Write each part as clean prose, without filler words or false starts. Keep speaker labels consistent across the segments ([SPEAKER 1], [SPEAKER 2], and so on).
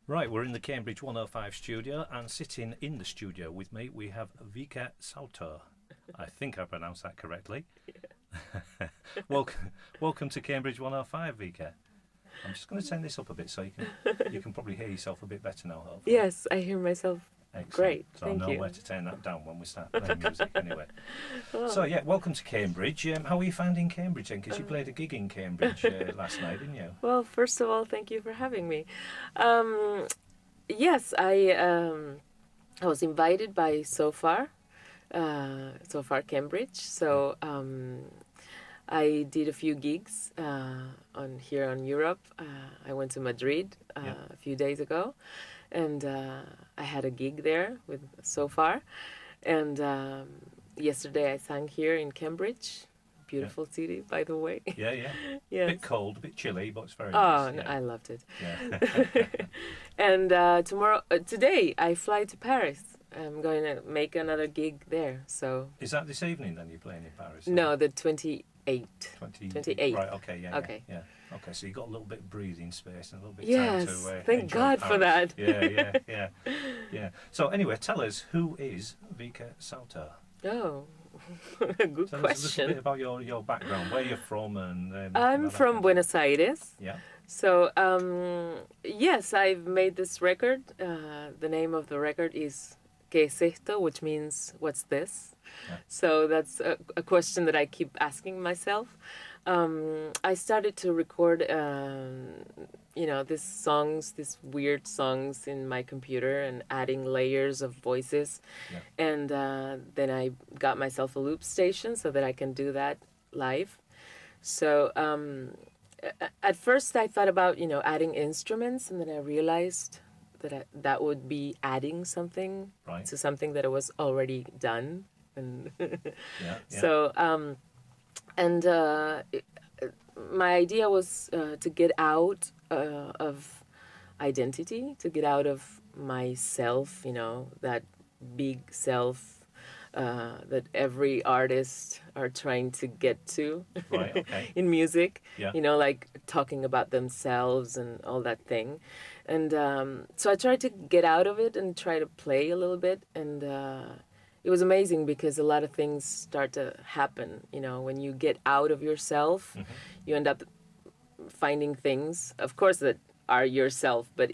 [SPEAKER 1] Right, we're in the Cambridge 105 studio, and sitting in the studio with me we have Vika Souto. I think I pronounced that correctly. welcome to Cambridge 105, Vika. I'm just going to turn this up a bit so you can probably hear yourself a bit better now, hopefully.
[SPEAKER 2] Yes, I hear myself.
[SPEAKER 1] Excellent.
[SPEAKER 2] Great,
[SPEAKER 1] So
[SPEAKER 2] thank
[SPEAKER 1] I know
[SPEAKER 2] you.
[SPEAKER 1] where to turn that down when we start playing music anyway.
[SPEAKER 2] Oh.
[SPEAKER 1] So yeah, welcome to Cambridge. How are you finding Cambridge then? Because you played a gig in Cambridge last night, didn't you?
[SPEAKER 2] Well, first of all, thank you for having me. Yes, I was invited by So Far Cambridge. So I did a few gigs on Europe. I went to Madrid a few days ago, and I had a gig there with So Far. And yesterday I sang here in Cambridge. Beautiful city, by the way.
[SPEAKER 1] Yeah.
[SPEAKER 2] Yes.
[SPEAKER 1] A bit cold, a bit chilly, but it's very
[SPEAKER 2] Oh,
[SPEAKER 1] nice.
[SPEAKER 2] no, I loved it.
[SPEAKER 1] Yeah.
[SPEAKER 2] And today I fly to Paris. I'm going to make another gig there. So
[SPEAKER 1] Is that this evening then you're playing in Paris?
[SPEAKER 2] no, the 28th.
[SPEAKER 1] 28. Right, okay, yeah.
[SPEAKER 2] Okay.
[SPEAKER 1] Yeah. Okay, so you got a little bit of breathing space and a little bit
[SPEAKER 2] Yes,
[SPEAKER 1] of time to
[SPEAKER 2] thank
[SPEAKER 1] enjoy
[SPEAKER 2] God for
[SPEAKER 1] Paris.
[SPEAKER 2] that.
[SPEAKER 1] Yeah. So anyway, tell us, who is Vika Souto?
[SPEAKER 2] Oh, good
[SPEAKER 1] Tell us a little
[SPEAKER 2] question.
[SPEAKER 1] bit about your background, where you're from, and
[SPEAKER 2] I'm from Buenos Aires.
[SPEAKER 1] Yeah.
[SPEAKER 2] So, yes, I've made this record. The name of the record is ¿Qué es esto?, which means, what's this?
[SPEAKER 1] Yeah.
[SPEAKER 2] So that's a question that I keep asking myself. I started to record, these weird songs in my computer and adding layers of voices.
[SPEAKER 1] Yeah.
[SPEAKER 2] And then I got myself a loop station so that I can do that live. So at first I thought about, adding instruments, and then I realized that that would be adding something
[SPEAKER 1] Right.
[SPEAKER 2] to something that was already done. And
[SPEAKER 1] Yeah.
[SPEAKER 2] so, my idea was to get out of identity, to get out of myself, that big self that every artist are trying to get to
[SPEAKER 1] Right, okay.
[SPEAKER 2] in music,
[SPEAKER 1] Yeah.
[SPEAKER 2] like talking about themselves and all that thing. And so I tried to get out of it and try to play a little bit. And it was amazing because a lot of things start to happen. When you get out of yourself,
[SPEAKER 1] Mm-hmm.
[SPEAKER 2] you end up finding things, of course, that are yourself, but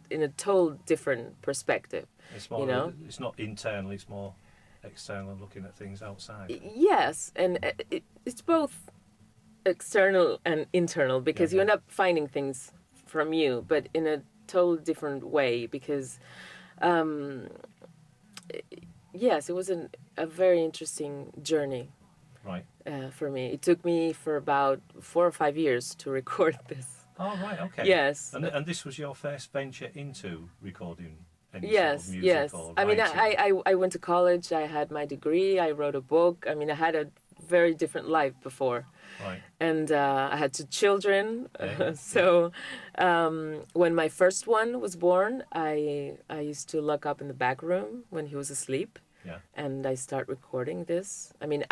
[SPEAKER 2] in a total different perspective.
[SPEAKER 1] It's more, it's not internal, it's more external, looking at things outside.
[SPEAKER 2] Yes, and it's both external and internal, because you end up finding things from you, but in a total different way, because yes, it was a very interesting journey.
[SPEAKER 1] Right.
[SPEAKER 2] For me. It took me for about 4 or 5 years to record this.
[SPEAKER 1] Oh, right, okay.
[SPEAKER 2] Yes.
[SPEAKER 1] And this was your first venture into recording any
[SPEAKER 2] Yes,
[SPEAKER 1] sort of music?
[SPEAKER 2] yes.
[SPEAKER 1] Or
[SPEAKER 2] I mean,
[SPEAKER 1] writing?
[SPEAKER 2] I went to college, I had my degree, I wrote a book. I mean, I had a very different life before.
[SPEAKER 1] Right.
[SPEAKER 2] And I had 2 children.
[SPEAKER 1] Yeah.
[SPEAKER 2] So when my first one was born, I used to lock up in the back room when he was asleep.
[SPEAKER 1] Yeah.
[SPEAKER 2] And I start recording this. I mean,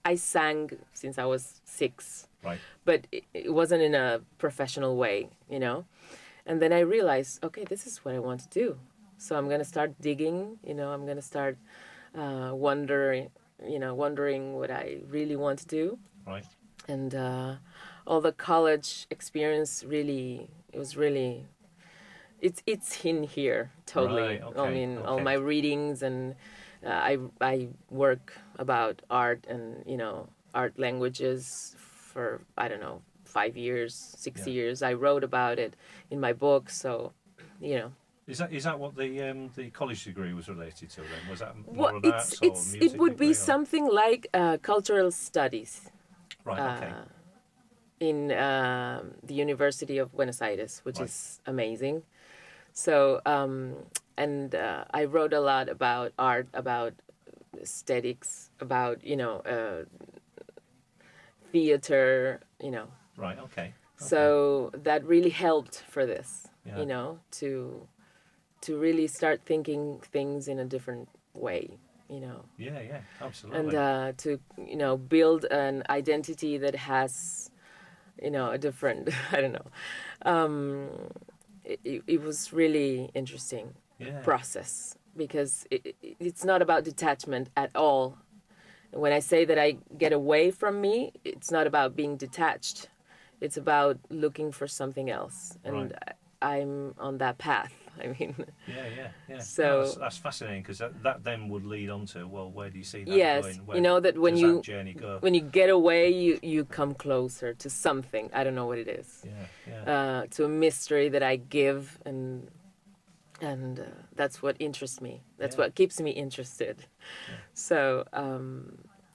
[SPEAKER 2] I sang since I was 6.
[SPEAKER 1] Right.
[SPEAKER 2] But it wasn't in a professional way, And then I realized, okay, this is what I want to do. So I'm going to start digging, I'm going to start wondering what I really want to do.
[SPEAKER 1] Right.
[SPEAKER 2] And all the college experience it's in here, totally.
[SPEAKER 1] Right, okay,
[SPEAKER 2] I mean, all
[SPEAKER 1] okay.
[SPEAKER 2] my readings, and I work about art and, art languages for, I don't know, 5 years, 6 years. I wrote about it in my book, so,
[SPEAKER 1] Is that what the college degree was related to then? Was that more
[SPEAKER 2] Well,
[SPEAKER 1] of arts or music?
[SPEAKER 2] it would be
[SPEAKER 1] degree, or-
[SPEAKER 2] something like cultural studies
[SPEAKER 1] Right, okay.
[SPEAKER 2] in the University of Buenos Aires, which
[SPEAKER 1] Right.
[SPEAKER 2] is amazing. So, I wrote a lot about art, about aesthetics, about, theater,
[SPEAKER 1] Right, okay.
[SPEAKER 2] So that really helped for this,
[SPEAKER 1] Yeah.
[SPEAKER 2] To really start thinking things in a different way,
[SPEAKER 1] Yeah, absolutely.
[SPEAKER 2] and to build an identity that has a different I don't know it was really interesting
[SPEAKER 1] Yeah.
[SPEAKER 2] process, because it's not about detachment at all. When I say that I get away from me, it's not about being detached. It's about looking for something else, and I'm on that path. I mean,
[SPEAKER 1] yeah.
[SPEAKER 2] So
[SPEAKER 1] No, that's fascinating, because that then would lead on to, well, where do you see that
[SPEAKER 2] yes,
[SPEAKER 1] going? Where
[SPEAKER 2] you know that when
[SPEAKER 1] does
[SPEAKER 2] you
[SPEAKER 1] that journey go?
[SPEAKER 2] when you get away, you come closer to something. I don't know what it is.
[SPEAKER 1] Yeah.
[SPEAKER 2] To a mystery that I give, and that's what interests me. That's what keeps me interested.
[SPEAKER 1] Yeah.
[SPEAKER 2] So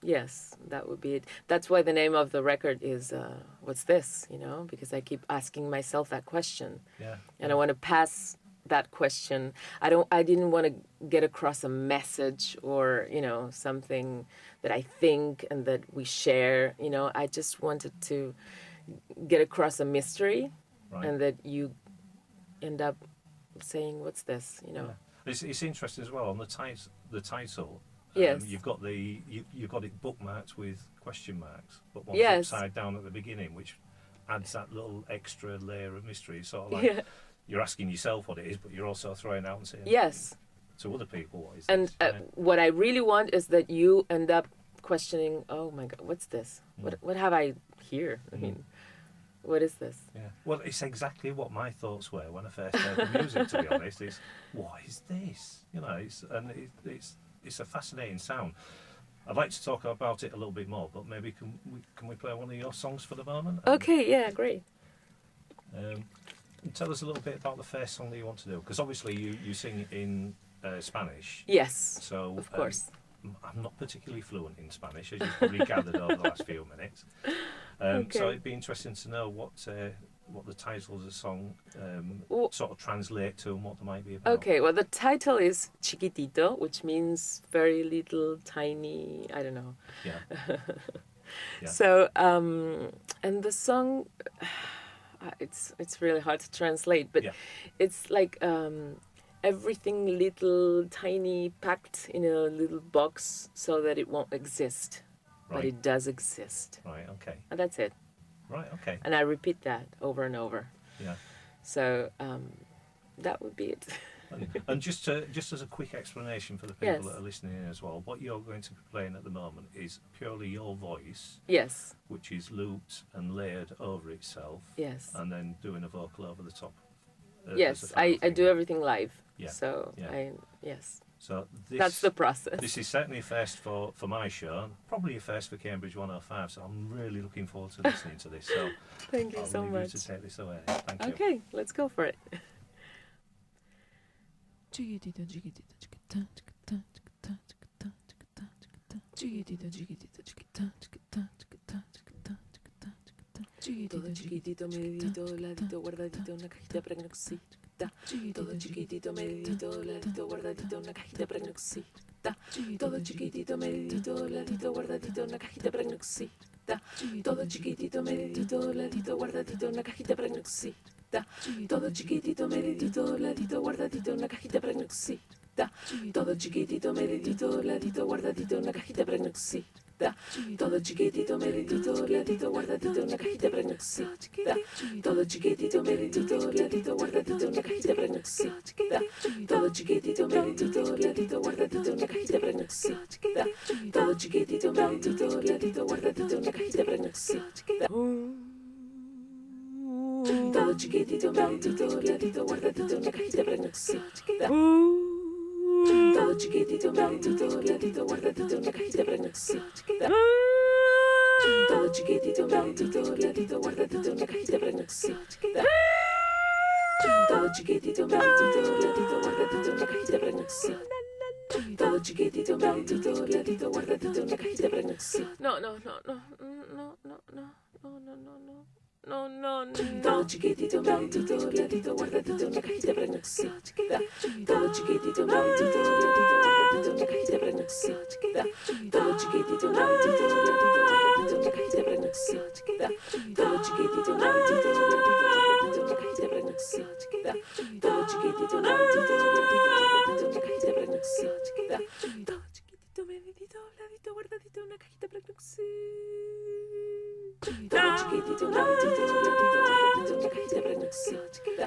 [SPEAKER 2] yes, that would be it. That's why the name of the record is "What's This?" You know, because I keep asking myself that question, and I want to pass that question. I didn't want to get across a message, or something that I think and that we share. I just wanted to get across a mystery, and that you end up saying, "What's this?"
[SPEAKER 1] Yeah. It's interesting as well on the title.
[SPEAKER 2] Yes.
[SPEAKER 1] You've got it bookmarked with question marks, but one's
[SPEAKER 2] Yes.
[SPEAKER 1] upside down at the beginning, which adds that little extra layer of mystery. It's sort of like you're asking yourself what it is, but you're also throwing out and saying
[SPEAKER 2] Yes.
[SPEAKER 1] to other people what is
[SPEAKER 2] And
[SPEAKER 1] this.
[SPEAKER 2] what I really want is that you end up questioning, "Oh my God, what's this? What have I here? I mean, what is this?"
[SPEAKER 1] Yeah. Well, it's exactly what my thoughts were when I first heard the music. To be honest, it's what is this? It's a fascinating sound. I'd like to talk about it a little bit more, but maybe can we play one of your songs for the moment?
[SPEAKER 2] Okay, yeah, great.
[SPEAKER 1] Tell us a little bit about the first song that you want to do, because obviously you sing in Spanish.
[SPEAKER 2] Yes,
[SPEAKER 1] So
[SPEAKER 2] of course.
[SPEAKER 1] I'm not particularly fluent in Spanish, as you've probably gathered over the last few minutes. So it'd be interesting to know what the title of the song sort of translate to, and what they might be about.
[SPEAKER 2] Okay, well, the title is Chiquitito, which means very little, tiny, I don't know.
[SPEAKER 1] Yeah.
[SPEAKER 2] So, and the song, it's really hard to translate, but it's like everything little, tiny, packed in a little box so that it won't exist.
[SPEAKER 1] Right.
[SPEAKER 2] But it does exist.
[SPEAKER 1] Right, okay.
[SPEAKER 2] And that's it.
[SPEAKER 1] Right, okay.
[SPEAKER 2] And I repeat that over and over.
[SPEAKER 1] Yeah.
[SPEAKER 2] So that would be it.
[SPEAKER 1] And just as a quick explanation for the people that are listening in as well, what you're going to be playing at the moment is purely your voice.
[SPEAKER 2] Yes.
[SPEAKER 1] Which is looped and layered over itself.
[SPEAKER 2] Yes.
[SPEAKER 1] And then doing a vocal over the top.
[SPEAKER 2] Yes, I do everything live.
[SPEAKER 1] Yeah.
[SPEAKER 2] So
[SPEAKER 1] yeah.
[SPEAKER 2] yes.
[SPEAKER 1] So
[SPEAKER 2] that's the process.
[SPEAKER 1] This is certainly a first for my show, and probably a first for Cambridge 105. So I'm really looking forward to listening to this. So
[SPEAKER 2] thank you so much.
[SPEAKER 1] You to take this away. Thank you.
[SPEAKER 2] Okay, let's go for it. Todo chiquitito, medidito, ladito, guardadito, una cajita pregnoxita. Todo chiquitito, medidito, ladito, guardadito, una cajita pregnoxita. Todo chiquitito, medidito, ladito, guardadito, una cajita pregnoxita. Todo chiquitito, medidito, ladito, guardadito, una cajita pregnoxita. Todo chiquitito, medidito, ladito, guardadito, una cajita pregnoxita. Todo chiquitito, medidito, ladito, guardadito, una cajita pregnoxita. Todo chiquitito, medidito, ladito, guardadito, una cajita pregnoxita. Todo chiquitito, medidito, ladito, guardadito, una cajita pregnoxita. Todo chiquitito, medidito, ladito, guardadito, una cajita pregnoxita. Todo chiquitito, medidito, ladito, guardadito, una cajita pregnoxita. Todo chiquitito, medidito, ladito, guardadito, una cajita pregnoxita. Todo chiquitito, medidito, ladito, guardadito, una cajita pregnoxita. Todo chiquitito, medidito, ladito, guardadito, una cajita pregnoxita. Todo chiquitito, medidito, ladito, guardadito, una cajita pregnoxita. Todo chiquitito, medidito, ladito, guardadito, una cajita pregnoxita. No. Todo chiquitito, medidito, ladito, guardadito, una cajita pregnoxita. Todo chiquitito, medidito, ladito, guardadito, una cajita pregnoxita. Todo chiquitito, medidito, ladito, guardadito, una cajita pregnoxita. Todo chiquitito, medidito, ladito, guardadito, una cajita pregnoxita. Todo chiquitito, medidito, ladito, guardadito, una cajita pregnoxita. Todo chiquitito, medidito, ladito, guardadito, una cajita pregnoxita. Todo chiquitito, medidito, ladito, guardadito, una cajita pregnoxita.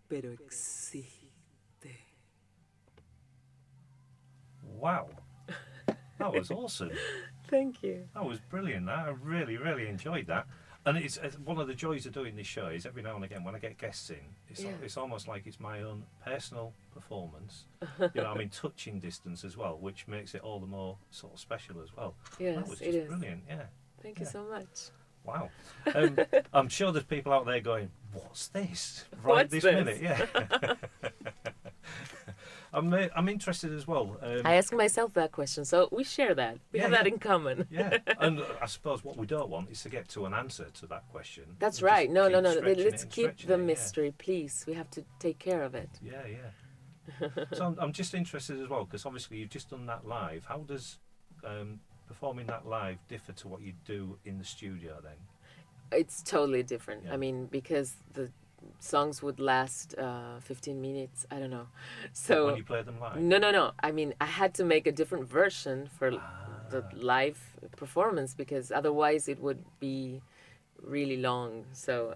[SPEAKER 2] Pero existe.
[SPEAKER 1] Wow. That was awesome.
[SPEAKER 2] Thank you.
[SPEAKER 1] That was brilliant. I really, really enjoyed that. And it's one of the joys of doing this show is every now and again when I get guests in, it's almost like it's my own personal performance. You know, I'm in touching distance as well, which makes it all the more sort of special as well.
[SPEAKER 2] Yes,
[SPEAKER 1] that was
[SPEAKER 2] it
[SPEAKER 1] just
[SPEAKER 2] is.
[SPEAKER 1] brilliant. Yeah.
[SPEAKER 2] Thank you so much.
[SPEAKER 1] Wow. I'm sure there's people out there going, "What's this?" Right
[SPEAKER 2] What's
[SPEAKER 1] this
[SPEAKER 2] this?
[SPEAKER 1] minute. Yeah. I'm interested as well.
[SPEAKER 2] I ask myself that question, so we share that. We have that in common.
[SPEAKER 1] Yeah, and I suppose what we don't want is to get to an answer to that question.
[SPEAKER 2] That's
[SPEAKER 1] We
[SPEAKER 2] right.
[SPEAKER 1] just
[SPEAKER 2] No.
[SPEAKER 1] keep stretching
[SPEAKER 2] Let's
[SPEAKER 1] it and
[SPEAKER 2] keep
[SPEAKER 1] stretching
[SPEAKER 2] the
[SPEAKER 1] it,
[SPEAKER 2] mystery, please. We have to take care of it.
[SPEAKER 1] Yeah, yeah. So I'm just interested as well, because obviously you've just done that live. How does performing that live differ to what you do in the studio then?
[SPEAKER 2] It's totally different.
[SPEAKER 1] Yeah.
[SPEAKER 2] I mean, because the songs would last 15 minutes. I don't know. So
[SPEAKER 1] when you play them live?
[SPEAKER 2] No. I mean, I had to make a different version for the live performance because otherwise it would be really long. So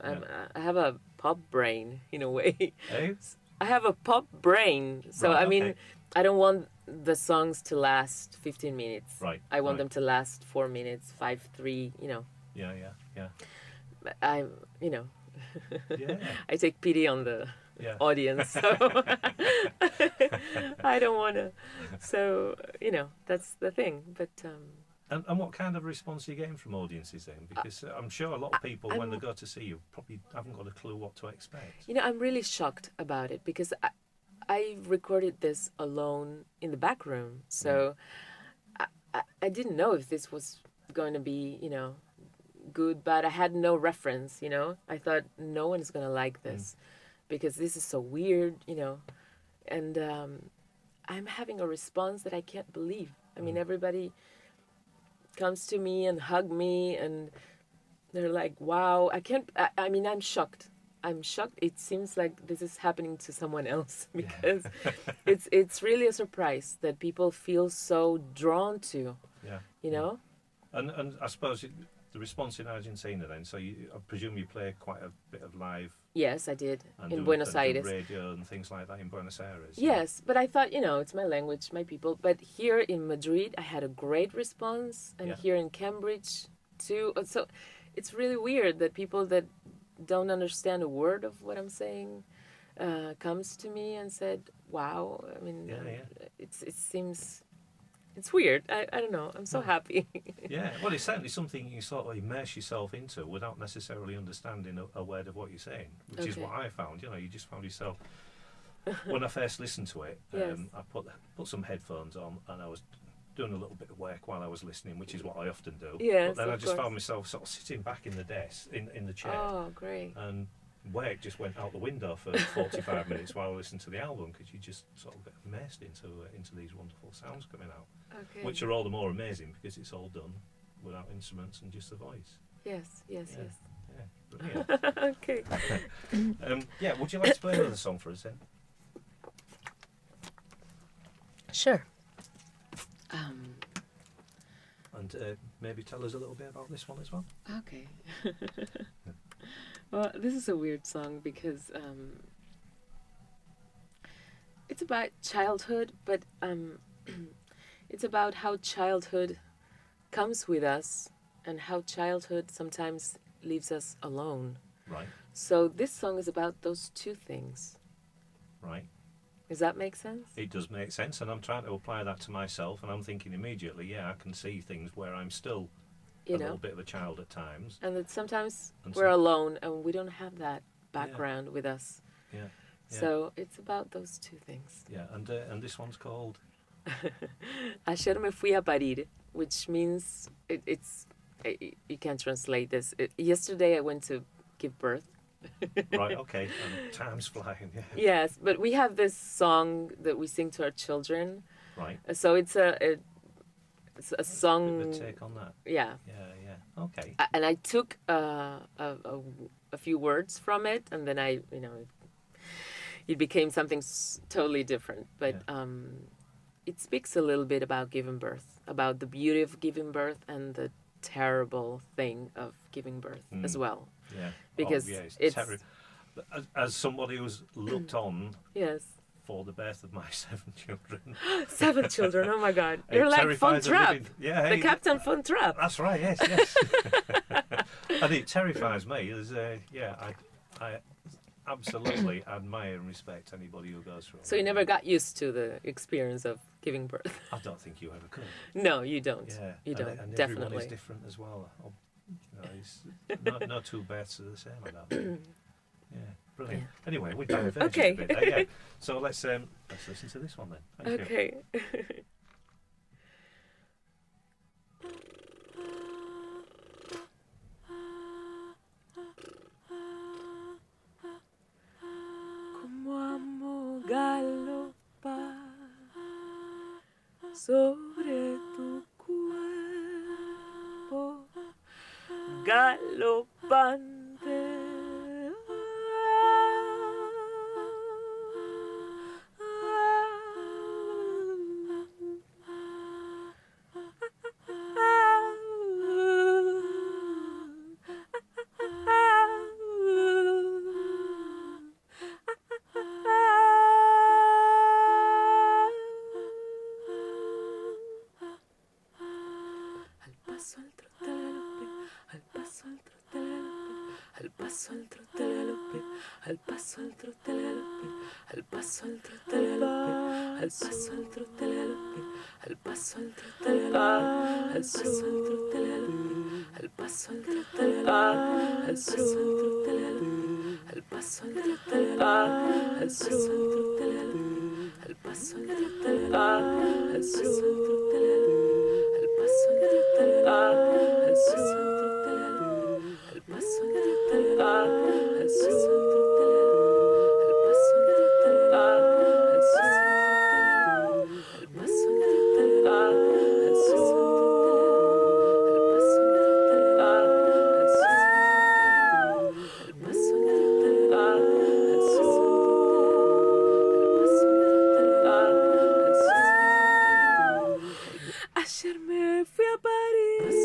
[SPEAKER 2] I have a pop brain in a way.
[SPEAKER 1] Hey?
[SPEAKER 2] I have a pop brain. So
[SPEAKER 1] Right,
[SPEAKER 2] I mean,
[SPEAKER 1] okay.
[SPEAKER 2] I don't want the songs to last 15 minutes.
[SPEAKER 1] Right.
[SPEAKER 2] I want
[SPEAKER 1] right.
[SPEAKER 2] them to last 4 minutes, 5, 3. You know.
[SPEAKER 1] Yeah.
[SPEAKER 2] You know.
[SPEAKER 1] Yeah.
[SPEAKER 2] I take pity on the
[SPEAKER 1] Yeah.
[SPEAKER 2] audience, so I don't want to. So you know, that's the thing. But
[SPEAKER 1] And what kind of response are you getting from audiences then? Because I'm sure a lot of people, when they go to see you, probably haven't got a clue what to expect.
[SPEAKER 2] you know, I'm really shocked about it because I recorded this alone in the back room, so I didn't know if this was going to be, you know, good, but I had no reference, you know. I thought no one is going to like this because this is so weird, you know. And I'm having a response that I can't believe. I mean, everybody comes to me and hug me and they're like, wow, I mean, I'm shocked. I'm shocked. It seems like this is happening to someone else because it's really a surprise that people feel so drawn to, you know.
[SPEAKER 1] And I suppose the response in Argentina then, so I presume you play quite a bit of live.
[SPEAKER 2] Yes, I did
[SPEAKER 1] And
[SPEAKER 2] in
[SPEAKER 1] do-
[SPEAKER 2] Buenos
[SPEAKER 1] and do
[SPEAKER 2] Aires.
[SPEAKER 1] radio and things like that in Buenos Aires.
[SPEAKER 2] Yes, but I thought, you know, it's my language, my people. But here in Madrid, I had a great response, and here in Cambridge too. So it's really weird that people that don't understand a word of what I'm saying comes to me and said, "Wow." I mean, it seems. It's weird. I don't know. I'm so happy.
[SPEAKER 1] Yeah, well, it's certainly something you can sort of immerse yourself into without necessarily understanding a word of what you're saying, which is what I found. You know, you just found yourself. When I first listened to it, I put some headphones on and I was doing a little bit of work while I was listening, which is what I often do.
[SPEAKER 2] Yes,
[SPEAKER 1] but then I
[SPEAKER 2] of
[SPEAKER 1] just
[SPEAKER 2] course.
[SPEAKER 1] found myself sort of sitting back in the desk, in the chair,
[SPEAKER 2] Oh, great.
[SPEAKER 1] and work just went out the window for 45 minutes while I listened to the album because you just sort of get immersed into these wonderful sounds coming out.
[SPEAKER 2] Okay.
[SPEAKER 1] Which are all the more amazing because it's all done without instruments and just the voice.
[SPEAKER 2] Yes.
[SPEAKER 1] Yeah, brilliant.
[SPEAKER 2] Okay.
[SPEAKER 1] Would you like to play another song for us then?
[SPEAKER 2] Sure.
[SPEAKER 1] And maybe tell us a little bit about this one as well?
[SPEAKER 2] Okay. Well, this is a weird song because it's about childhood, but it's about how childhood comes with us and how childhood sometimes leaves us alone.
[SPEAKER 1] Right.
[SPEAKER 2] So this song is about those two things.
[SPEAKER 1] Right.
[SPEAKER 2] Does that make sense?
[SPEAKER 1] It does make sense, and I'm trying to apply that to myself, and I'm thinking immediately, I can see things where I'm still a little bit of a child at times.
[SPEAKER 2] And that sometimes
[SPEAKER 1] And
[SPEAKER 2] we're alone and we don't have that background with us.
[SPEAKER 1] Yeah. Yeah.
[SPEAKER 2] So it's about those two things.
[SPEAKER 1] Yeah, and this one's called.
[SPEAKER 2] Ayer me fui a parir, which means you can't translate this. Yesterday I went to give birth.
[SPEAKER 1] Right, okay, and time's flying. Yeah.
[SPEAKER 2] Yes, but we have this song that we sing to our children.
[SPEAKER 1] Right.
[SPEAKER 2] So it's a song.
[SPEAKER 1] Bit of a take on that.
[SPEAKER 2] Yeah.
[SPEAKER 1] Yeah. Okay.
[SPEAKER 2] And I took a few words from it, and then it became something totally different. But it speaks a little bit about giving birth, about the beauty of giving birth and the terrible thing of giving birth as well.
[SPEAKER 1] Yeah.
[SPEAKER 2] Because
[SPEAKER 1] it's terrible. As somebody who's looked on
[SPEAKER 2] yes.
[SPEAKER 1] for the birth of my 7 children.
[SPEAKER 2] 7 children, oh my God. You're like Von Trapp.
[SPEAKER 1] Yeah,
[SPEAKER 2] the Captain Von Trapp.
[SPEAKER 1] That's right, yes. And it terrifies me. I absolutely admire and respect anybody who goes through it.
[SPEAKER 2] So you never got used to the experience of giving birth?
[SPEAKER 1] I don't think you ever could.
[SPEAKER 2] No, you don't.
[SPEAKER 1] Yeah.
[SPEAKER 2] You don't,
[SPEAKER 1] and
[SPEAKER 2] definitely.
[SPEAKER 1] everyone is different as well. It's no 2 births are the same, I don't think. Yeah, brilliant. Yeah. Anyway, we diverged a bit there, yeah. So let's listen to this one then. Thank you.
[SPEAKER 2] Como amo galopar sobre tu cuerpo galopante. Al paso al trote al galope, al paso al trote al galope, al paso al trote al galope, al paso al trote al galope, al paso al trote al galope, al paso al trote al galope, al paso al trote al galope, al paso al trote al galope, al paso al trote al galope, al paso al trote al galope, al paso al trote al galope, al paso al trote al galope, al paso al trote al galope, al paso al trote al galope. El paso al trote al galope, el paso al trote al galope, el paso al trote al galope, el paso al trote al galope, el paso al trote al galope, el paso al trote al galope, el paso al trote al galope, el paso al trote al galope. Ayer me fui a París.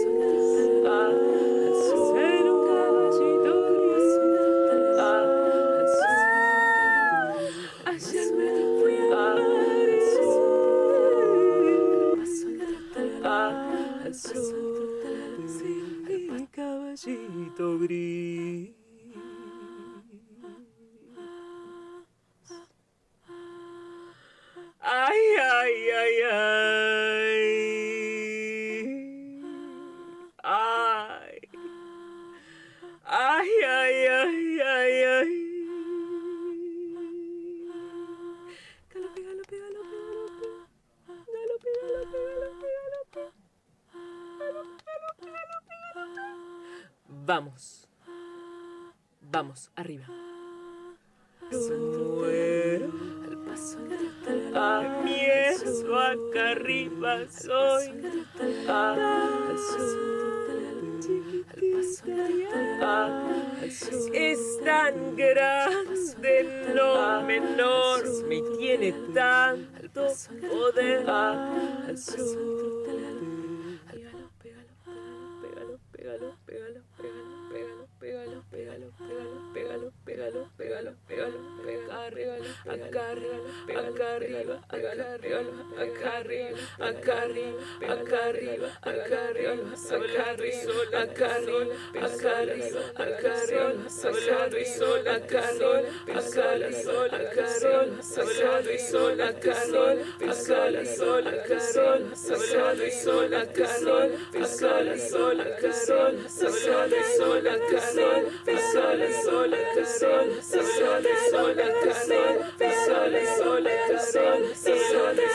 [SPEAKER 2] Gris. Ay, ay, ay, ay. Ay. Ay, ay, ay, ay, ay. Galope, galope, galope, galope. Galope, galope, galope, galope. Galope, galope, galope, galope. Vamos. Vamos, arriba. Muero. Al paso empiezo acá arriba soy. Es tan grande lo menor, me tiene tanto poder. Pégalo, pégalo, pégalo, pégalo, pégalo, pégalo, pégalo, pégalo, pégalo, pégalo, acá arriba, acá arriba, acá arriba, acá arriba, acá arriba, acá arriba, acá arriba, acá arriba, acá arriba, acá arriba, acá arriba, acá arriba, acá arriba, acá arriba, acá arriba, acá arriba, acá arriba, y sola, Carol, sola, sola, Carol, sola y sola, Carol, sola, sola, Carol, sola y sola, Carol, sola, sola, Carol, sola y sola, Carol, sola y sola, Carol, sola.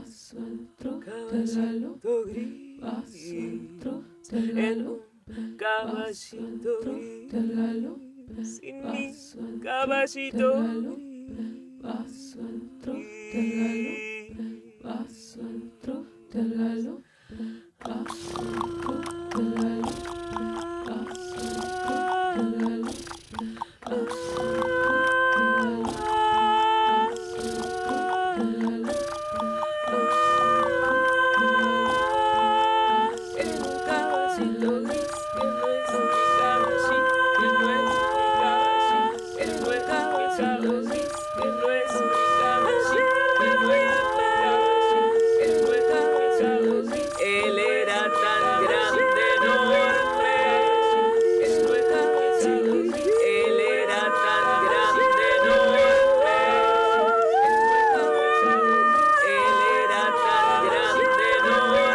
[SPEAKER 2] Paso el caballito gris, en un caballito gris, sin mi caballito gris, paso el trote al galope, paso el trote al galope, paso el trote al galope, paso el trote al galope, paso el él era tan grande, enorme. Él era tan grande, enorme.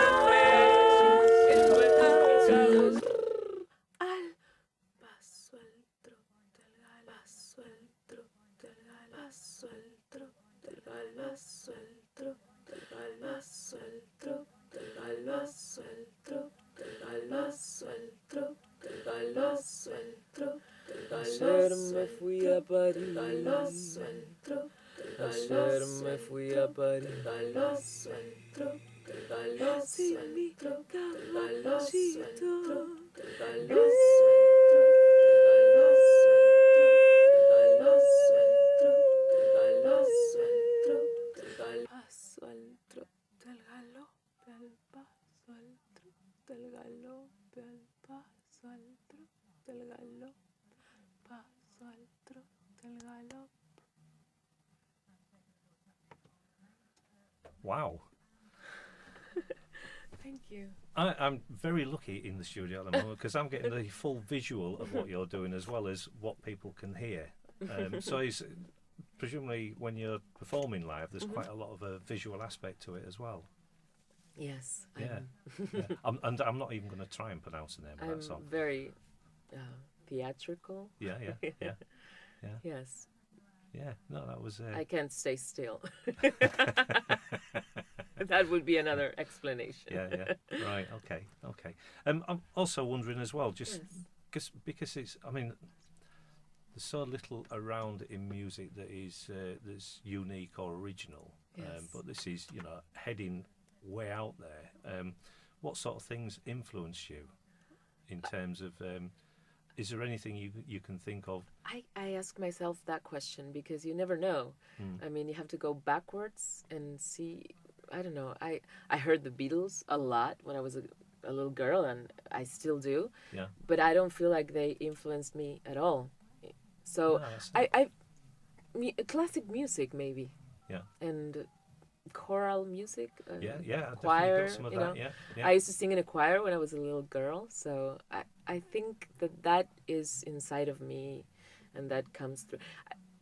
[SPEAKER 2] Él era tan grande, enorme. Al paso el trote, al paso el trote, al paso el trote, al paso el trote, al paso el trote. Galo suelto, galo suelto, galo suelto, ayer me fui a París, galo suelto, ayer me fui a París, galo suelto, galo suelto, galo suelto, galo suelto, galo suelto, galo suelto, paso al trote al galope. Al paso al trote al galope, al paso al trote al galope, paso al trote al galope.
[SPEAKER 1] Wow.
[SPEAKER 2] Thank you.
[SPEAKER 1] I'm very lucky in the studio at the moment because I'm getting the full visual of what you're doing as well as what people can hear. So it's, presumably when you're performing live, there's quite a lot of a visual aspect to it as well.
[SPEAKER 2] Yes.
[SPEAKER 1] Yeah. And I'm not even going to try and pronounce the name of that song.
[SPEAKER 2] I'm very theatrical.
[SPEAKER 1] Yeah.
[SPEAKER 2] Yes.
[SPEAKER 1] Yeah. No, that was.
[SPEAKER 2] I can't stay still. That would be another explanation.
[SPEAKER 1] Yeah. Right. Okay. I'm also wondering as well, just because it's. I mean, there's so little around in music that is that's unique or original.
[SPEAKER 2] Yes.
[SPEAKER 1] But this is, heading way out there. What sort of things influence you in terms of is there anything you can think of?
[SPEAKER 2] I ask myself that question because you never know. I mean, you have to go backwards and see. I don't know. I heard the Beatles a lot when I was a little girl, and I still do.
[SPEAKER 1] Yeah.
[SPEAKER 2] But I don't feel like they influenced me at all. So classic music maybe.
[SPEAKER 1] Yeah.
[SPEAKER 2] And choral music,
[SPEAKER 1] choir,
[SPEAKER 2] some of that. I used to sing in a choir when I was a little girl, so I think that is inside of me, and that comes through.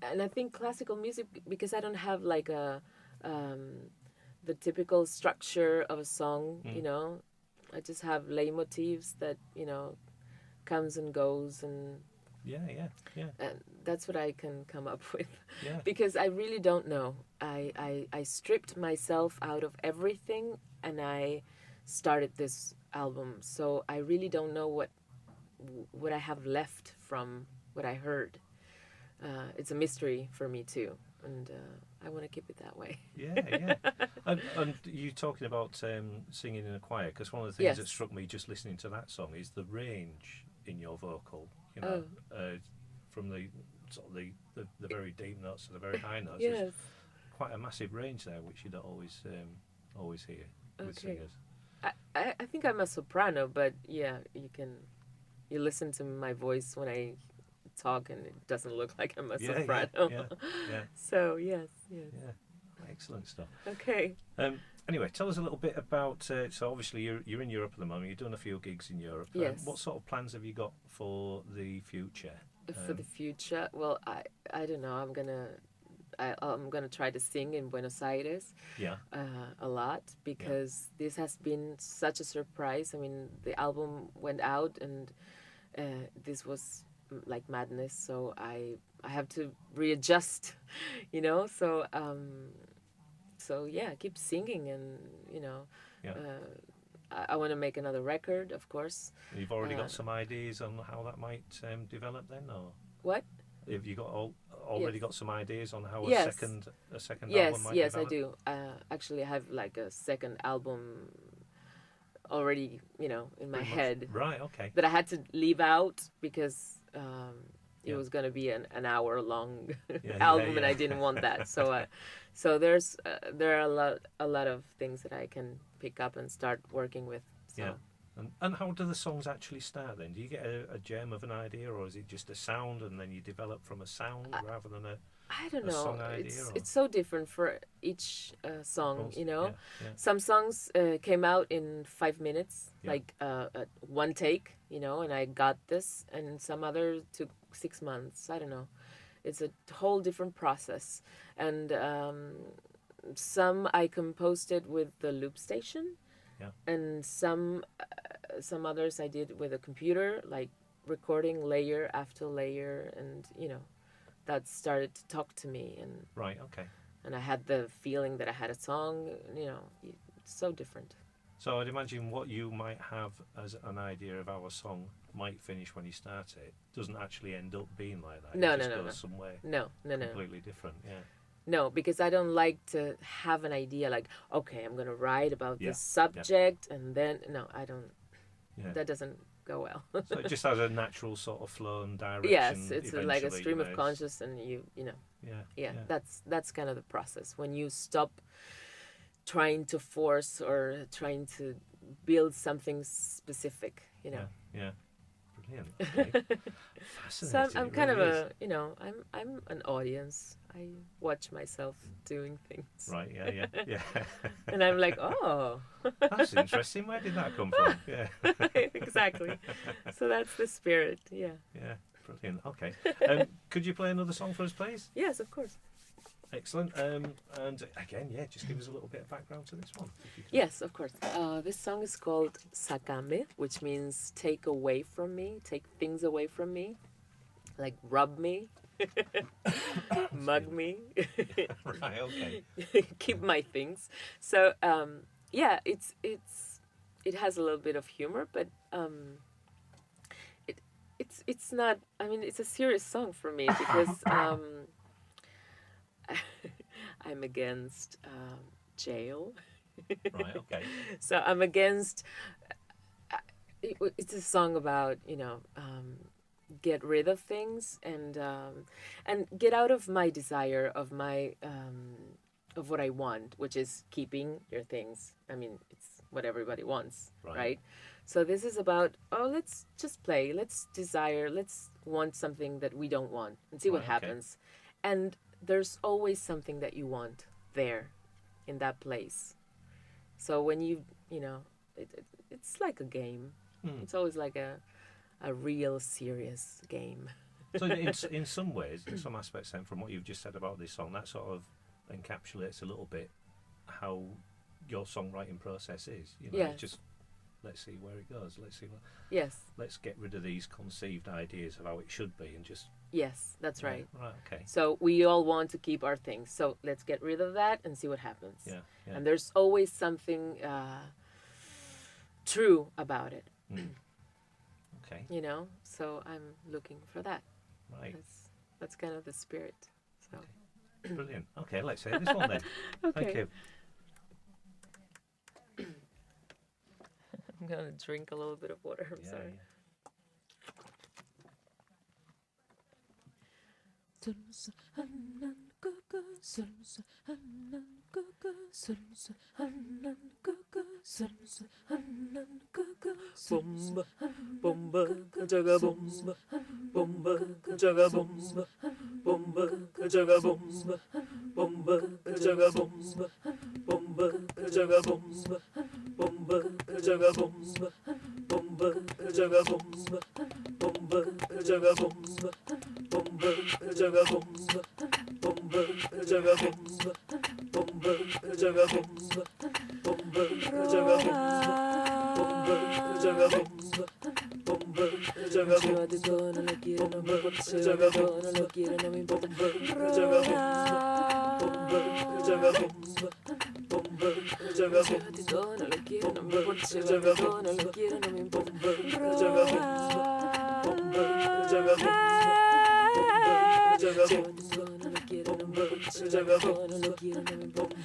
[SPEAKER 2] And I think classical music, because I don't have like the typical structure of a song, I just have leitmotifs that comes and goes, and and that's what I can come up with. Because I really don't know. I stripped myself out of everything and I started this album, so I really don't know what I have left from what I heard. It's a mystery for me too, and I want to keep it that way.
[SPEAKER 1] And you talking about singing in a choir, because one of the things that struck me just listening to that song is the range in your vocal. From the sort of the very deep notes to the very high notes.
[SPEAKER 2] Yes.
[SPEAKER 1] There's quite a massive range there, which you don't always hear with singers.
[SPEAKER 2] I think I'm a soprano, but you listen to my voice when I talk, and it doesn't look like I'm a soprano.
[SPEAKER 1] Yeah.
[SPEAKER 2] So yes.
[SPEAKER 1] Yeah, Excellent stuff.
[SPEAKER 2] Okay.
[SPEAKER 1] Anyway, tell us a little bit about. So obviously you're in Europe at the moment. You're doing a few gigs in Europe.
[SPEAKER 2] Yes.
[SPEAKER 1] What sort of plans have you got for the future?
[SPEAKER 2] For the future, well, I don't know. I'm gonna try to sing in Buenos Aires.
[SPEAKER 1] Yeah.
[SPEAKER 2] A lot, because this has been such a surprise. I mean, the album went out and this was like madness. So I have to readjust, you know. So yeah, keep singing, and you know.
[SPEAKER 1] Yeah.
[SPEAKER 2] I want to make another record, of course.
[SPEAKER 1] You've already got some ideas on how that might develop then, or
[SPEAKER 2] what?
[SPEAKER 1] have you got already got some ideas on how a
[SPEAKER 2] Yes.
[SPEAKER 1] second
[SPEAKER 2] Yes,
[SPEAKER 1] album might
[SPEAKER 2] yes,
[SPEAKER 1] develop?
[SPEAKER 2] I do. Actually, I have like a second album already, you know, in my
[SPEAKER 1] Pretty much.
[SPEAKER 2] head
[SPEAKER 1] Right. Okay.
[SPEAKER 2] that I had to leave out because it
[SPEAKER 1] Yeah.
[SPEAKER 2] was going to be an hour long
[SPEAKER 1] Yeah,
[SPEAKER 2] album,
[SPEAKER 1] yeah,
[SPEAKER 2] and I
[SPEAKER 1] yeah.
[SPEAKER 2] didn't want that. So there are a lot of things that I can pick up and start working with. So.
[SPEAKER 1] Yeah. And how do the songs actually start then? Do you get a gem of an idea, or is it just a sound and then you develop from a sound rather than
[SPEAKER 2] I don't
[SPEAKER 1] a
[SPEAKER 2] know.
[SPEAKER 1] song idea, or?
[SPEAKER 2] It's so different for each song,
[SPEAKER 1] course,
[SPEAKER 2] you know.
[SPEAKER 1] yeah.
[SPEAKER 2] Some songs came out in 5 minutes,
[SPEAKER 1] Yeah.
[SPEAKER 2] like one take, you know, and I got this, and some others took 6 months. I don't know. It's a whole different process, and some I composed it with the loop station, and some others I did with a computer, like recording layer after layer, and you know. That started to talk to me, and
[SPEAKER 1] Right, okay.
[SPEAKER 2] and I had the feeling that I had a song. You know, it's so different.
[SPEAKER 1] So I'd imagine what you might have as an idea of how a song might finish when you start it doesn't actually end up being like that.
[SPEAKER 2] No,
[SPEAKER 1] it just
[SPEAKER 2] no,
[SPEAKER 1] goes somewhere
[SPEAKER 2] No.
[SPEAKER 1] completely different. Yeah.
[SPEAKER 2] No, because I don't like to have an idea like, okay, I'm gonna write about
[SPEAKER 1] Yeah,
[SPEAKER 2] this subject, and then no, I don't.
[SPEAKER 1] Yeah.
[SPEAKER 2] That doesn't go well.
[SPEAKER 1] So it just has a natural sort of flow and direction.
[SPEAKER 2] Yes, it's like a
[SPEAKER 1] eventually,
[SPEAKER 2] stream
[SPEAKER 1] you
[SPEAKER 2] of
[SPEAKER 1] know,
[SPEAKER 2] conscious, and you know.
[SPEAKER 1] Yeah.
[SPEAKER 2] That's kind of the process when you stop trying to force or trying to build something specific, you know.
[SPEAKER 1] Yeah. Brilliant. Okay.
[SPEAKER 2] So
[SPEAKER 1] Fascinating.
[SPEAKER 2] I'm
[SPEAKER 1] it
[SPEAKER 2] kind
[SPEAKER 1] really
[SPEAKER 2] of
[SPEAKER 1] is.
[SPEAKER 2] a, you know, I'm an audience. I watch myself doing things.
[SPEAKER 1] Right. Yeah.
[SPEAKER 2] And I'm like, oh,
[SPEAKER 1] That's interesting. Where did that come from? Yeah.
[SPEAKER 2] exactly. So that's the spirit. Yeah.
[SPEAKER 1] Yeah. Brilliant. Okay. Could you play another song for us, please?
[SPEAKER 2] Yes, of course.
[SPEAKER 1] Excellent. And again, just give us a little bit of background to this one. If you could.
[SPEAKER 2] Yes, of course. This song is called Sacame, which means take away from me, take things away from me, like rub me, mug me,
[SPEAKER 1] Right. Okay.
[SPEAKER 2] keep my things. So it has a little bit of humor, but it's not. I mean, it's a serious song for me because I'm against jail.
[SPEAKER 1] Right. Okay.
[SPEAKER 2] So I'm against. It's a song about, you know, get rid of things and get out of my desire of my of what I want, which is keeping your things. I mean, it's what everybody wants, right? So this is about, let's just play, let's desire, let's want something that we don't want and see what happens. And there's always something that you want there in that place. So when you know, it's like a game. It's always like a real serious game.
[SPEAKER 1] So in some ways, in some aspects then, from what you've just said about this song, that sort of encapsulates a little bit how your songwriting process is. You know,
[SPEAKER 2] Yes.
[SPEAKER 1] just let's see where it goes.
[SPEAKER 2] Yes.
[SPEAKER 1] Let's get rid of these conceived ideas of how it should be and just.
[SPEAKER 2] Yes, that's right.
[SPEAKER 1] Right. Okay.
[SPEAKER 2] So we all want to keep our things. So let's get rid of that and see what happens.
[SPEAKER 1] Yeah.
[SPEAKER 2] And there's always something true about it.
[SPEAKER 1] Okay.
[SPEAKER 2] You know, so I'm looking for that.
[SPEAKER 1] Right.
[SPEAKER 2] That's kind of the spirit. So.
[SPEAKER 1] Okay. Brilliant. Okay, let's hear this one then.
[SPEAKER 2] Okay.
[SPEAKER 1] Thank you.
[SPEAKER 2] I'm gonna drink a little bit of water. I'm sorry. Bomba, bomba, jaga bomba, bomba, jaga bomba, bomba, jaga bomba, bomba, Llévate todo, no lo quiero, no me importa. Llévate todo, no lo quiero, no me importa. Llévate todo, no lo quiero, no me importa. Llévate todo, no lo quiero, no me importa. Llévate todo, no lo quiero, no me importa.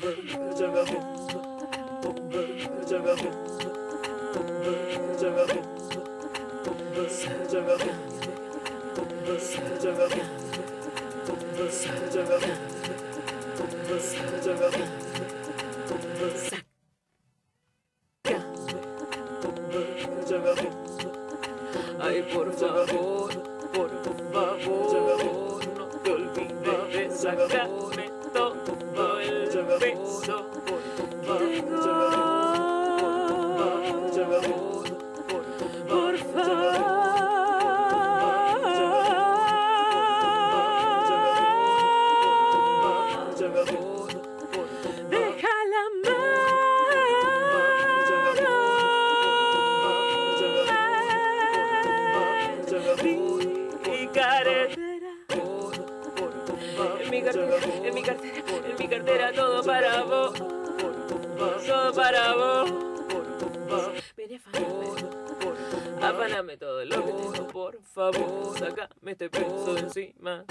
[SPEAKER 2] Llévate todo, no lo quiero, no me importa. Ay, por favor, no te olvides de sacarme todo el beso. Por favor. Deja la en mi cartera, todo para vos, todo para vos. Ven, afáname todo lo que tengo, por favor, sácame este peso de encima.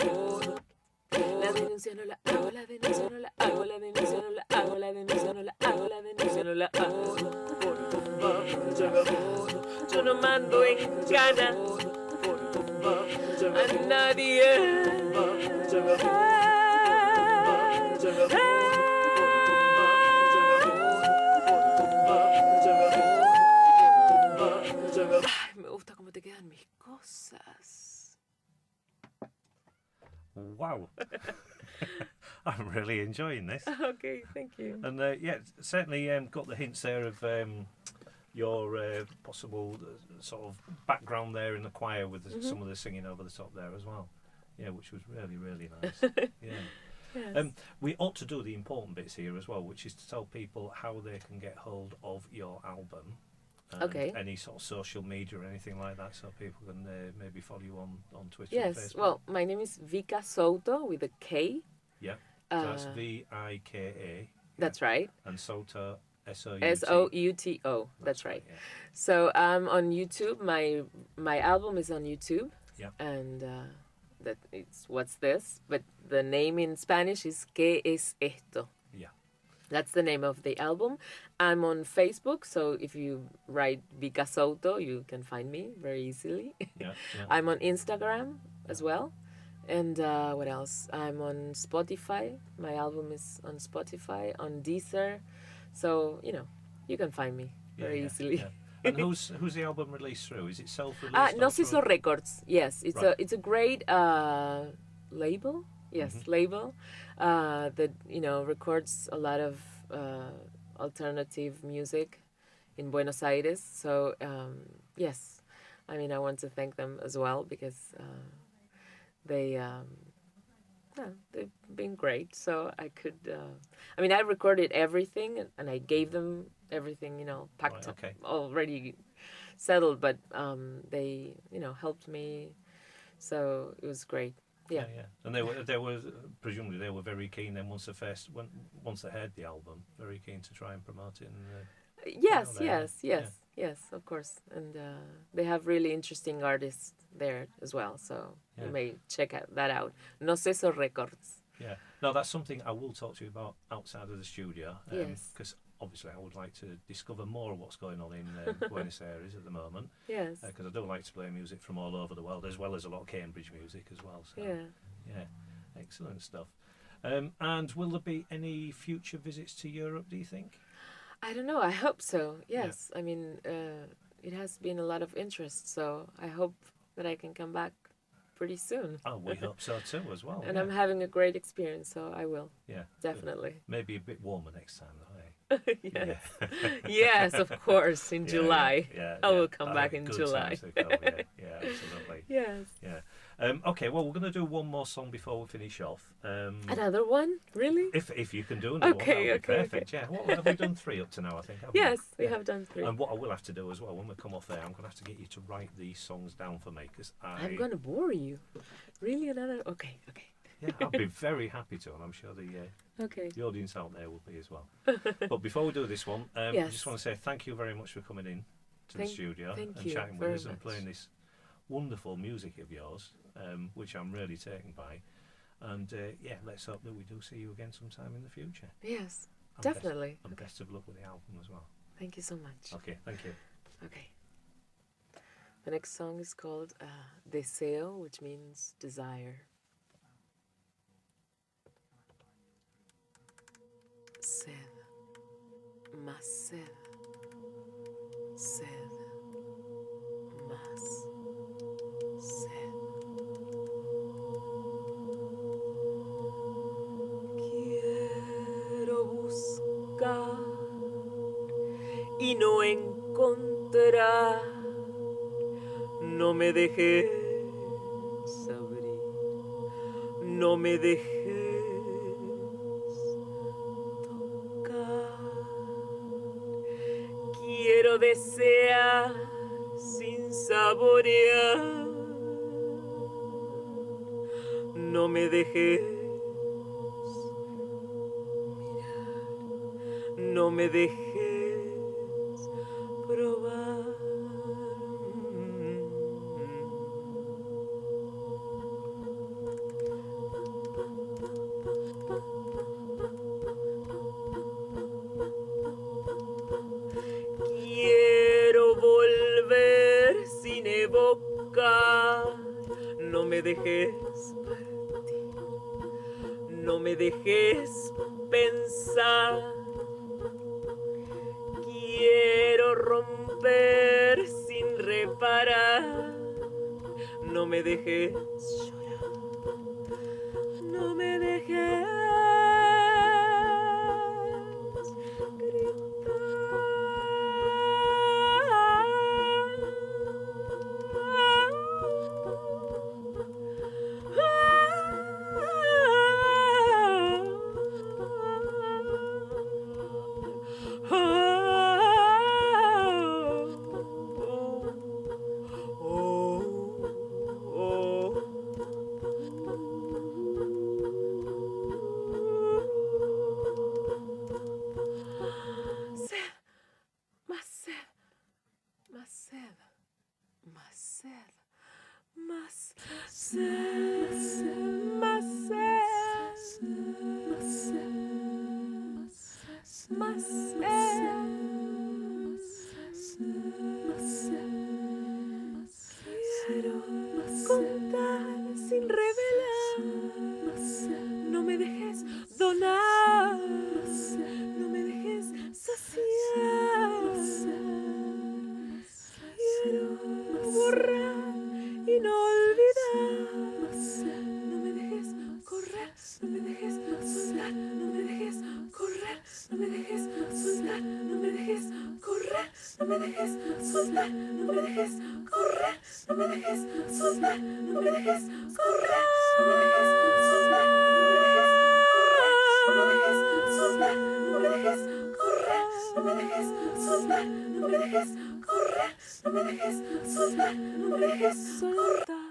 [SPEAKER 2] La denuncia no la hago, la denuncia no la hago, la denuncia no la hago, la denuncia no la hago, la denuncia no la hago. Yo no mando en cana a nadie. Ay, me gusta cómo te quedan mis cosas.
[SPEAKER 1] Wow. I'm really enjoying this.
[SPEAKER 2] Okay, thank you.
[SPEAKER 1] And yeah, certainly got the hints there of your possible sort of background there in the choir with some of the singing over the top there as well. Yeah, which was really, really nice. Yeah.
[SPEAKER 2] Yes.
[SPEAKER 1] We ought to do the important bits here as well, which is to tell people how they can get hold of your album. And
[SPEAKER 2] Okay.
[SPEAKER 1] any sort of social media or anything like that, so people can maybe follow you on Twitter and
[SPEAKER 2] Yes,
[SPEAKER 1] Facebook.
[SPEAKER 2] well, my name is Vika Souto with a K.
[SPEAKER 1] Yeah, so that's Vika.
[SPEAKER 2] That's right.
[SPEAKER 1] And Souto, S-O-U-T.
[SPEAKER 2] Souto. That's right.
[SPEAKER 1] Yeah.
[SPEAKER 2] So I'm on YouTube. My album is on YouTube.
[SPEAKER 1] Yeah.
[SPEAKER 2] And that it's What's This? But the name in Spanish is ¿Qué es esto?
[SPEAKER 1] Yeah.
[SPEAKER 2] That's the name of the album. I'm on Facebook, so if you write Vika Souto, you can find me very easily.
[SPEAKER 1] Yeah.
[SPEAKER 2] I'm on Instagram as well. And what else? I'm on Spotify. My album is on Spotify, on Deezer. So, you can find me very easily.
[SPEAKER 1] Yeah. And who's the album released through? Is it self-released?
[SPEAKER 2] No Ciso Records. Yes, it's
[SPEAKER 1] Right.
[SPEAKER 2] it's a great label. Yes, label that records a lot of alternative music in Buenos Aires. So yes, I mean I want to thank them as well because they've been great. So I could. I recorded everything and I gave them everything, packed up, already settled. But they, helped me. So it was great. Yeah.
[SPEAKER 1] And they were presumably they were very keen then once they heard the album, very keen to try and promote it.
[SPEAKER 2] Yes, of course. And they have really interesting artists there as well. So you may check that out. No Ceso Records.
[SPEAKER 1] Yeah. No, that's something I will talk to you about outside of the studio.
[SPEAKER 2] Yes.
[SPEAKER 1] Because obviously I would like to discover more of what's going on in Buenos Aires at the moment. Yes. Because I do like to play music from all over the world, as well as a lot of Cambridge music as well. So, yeah. Excellent stuff. And will there be any future visits to Europe, do you think?
[SPEAKER 2] I don't know. I hope so. Yes. Yeah. I mean, it has been a lot of interest, so I hope that I can come back pretty soon.
[SPEAKER 1] Oh, we hope so too as well.
[SPEAKER 2] And
[SPEAKER 1] yeah.
[SPEAKER 2] I'm having a great experience, so I will.
[SPEAKER 1] Yeah.
[SPEAKER 2] Definitely.
[SPEAKER 1] Maybe a bit warmer next time, though, eh?
[SPEAKER 2] Yes.
[SPEAKER 1] Yeah.
[SPEAKER 2] Yes, of course, in
[SPEAKER 1] Yeah,
[SPEAKER 2] July.
[SPEAKER 1] Yeah.
[SPEAKER 2] I will come back
[SPEAKER 1] Oh,
[SPEAKER 2] in
[SPEAKER 1] good
[SPEAKER 2] July.
[SPEAKER 1] times to come, yeah. Yeah, absolutely.
[SPEAKER 2] Yes.
[SPEAKER 1] Yeah. Okay, well, we're going to do one more song before we finish off.
[SPEAKER 2] Another one? Really?
[SPEAKER 1] If you can do another one, that would be perfect. Yeah. What have we done 3 up to now? I think. Haven't
[SPEAKER 2] Yes, we
[SPEAKER 1] Yeah.
[SPEAKER 2] have done 3.
[SPEAKER 1] And what I will have to do as well when we come off there, I'm going to have to get you to write these songs down for me because
[SPEAKER 2] I'm going to bore you. Really? Another? Okay.
[SPEAKER 1] Yeah, I'll be very happy to, and I'm sure the audience out there will be as well. But before we do this one, I
[SPEAKER 2] Yes.
[SPEAKER 1] just want to say thank you very much for coming in to the studio
[SPEAKER 2] thank
[SPEAKER 1] and
[SPEAKER 2] you
[SPEAKER 1] chatting with
[SPEAKER 2] very
[SPEAKER 1] us and
[SPEAKER 2] much.
[SPEAKER 1] playing this wonderful music of yours, which I'm really taken by. And yeah, let's hope that we do see you again sometime in the future.
[SPEAKER 2] Yes,
[SPEAKER 1] And
[SPEAKER 2] definitely.
[SPEAKER 1] and best of luck with the album as well.
[SPEAKER 2] Thank you so much.
[SPEAKER 1] Okay, thank you.
[SPEAKER 2] Okay. The next song is called Deseo, which means desire. Sed, más sed, sed, más sed. Quiero buscar y no encontrar, no me dejes abrir, no me dejes quiero desear sin saborear, no me dejes mirar, no me dejes probar. Quiero volver sin evocar, no me dejes partir, no me dejes pensar. Quiero romper sin reparar, no me dejes llorar, no me dejes Quiero contar sin revelar, no me dejes donar, no me dejes saciar. Quiero borrar y no olvidar, no me dejes correr, no me dejes soltar, no me dejes correr, no me dejes soltar, no me dejes correr, no me dejes soltar, no me dejes correr, no me dejes soltar, no me dejes correr, no me dejes soltar, no me dejes soltar, no me dejes correr, no me dejes soltar, no me dejes correr, no me dejes soltar, no me dejes soltar.